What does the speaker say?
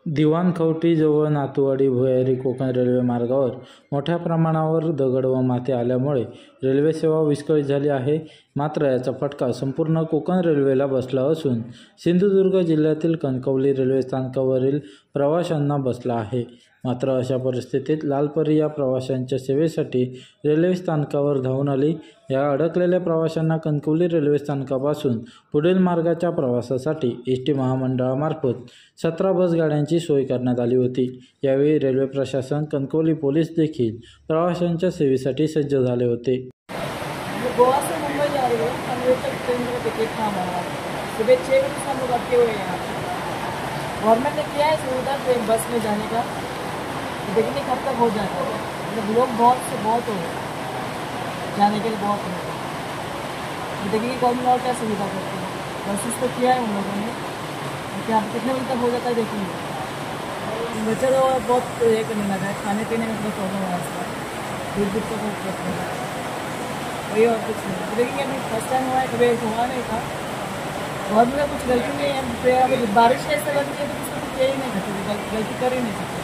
दिवाणखवटी जवळ नातुवाडी भुयारी कोकण रेल्वे मार्गावर मोठ्या प्रमाणावर दगड व माती आल्यामुळे रेल्वे सेवा विस्कळीत झाली आहे. मात्र याचा फटका संपूर्ण कोकण रेल्वेला बसला असून सिंधुदुर्ग जिल्ह्यातील कणकवली रेल्वे स्थानकावरील प्रवाशांना बसला आहे. मात्र अशा परिस्थितीत लालपरी या प्रवाशांच्या सेवेसाठी रेल्वे स्थानकावर धावून आली. या अडकलेल्या प्रवाशांना कणकवली रेल्वे स्थानकापासून पुढील मार्गाच्या प्रवासासाठी एस टी महामंडळामार्फत 17 बस गाड्यांची सोय करण्यात आली होती. यावेळी रेल्वे प्रशासन, कणकवली पोलीस देखील प्रवाशांच्या सेवेसाठी सज्ज झाले होते. गोवा से मुंबई जा रही हूँ, कन्वेयर तक ट्रेन का टिकट था हमारा। सुबह 6 बजे से हम लोग अटके हुए हैं यहाँ पे। गवर्नमेंट ने किया है सुविधा ट्रेन बस में जाने का, देखने कब तक हो जाता है। मतलब लोग बहुत से बहुत हो जाने के लिए बहुत हो, देखिए गवर्नमेंट और क्या सुविधा करती है। बसेस तो किया है उन लोगों ने, क्या कितने बजे तक हो जाता है देखेंगे। बच्चे तो बहुत ये करने लगा है, खाने पीने में बहुत प्रॉब्लम है इसका, दूध दूध का बहुत प्रॉब्लम है, वही और कुछ नहीं। लेकिन अभी फर्स्ट टाइम हुआ है, कभी हुआ नहीं था। गवर्नमेंट में कुछ गलती नहीं है, फिर अभी बारिश ऐसे लगती है तो किसी को ये ही नहीं करती, गलती कर ही नहीं सकती।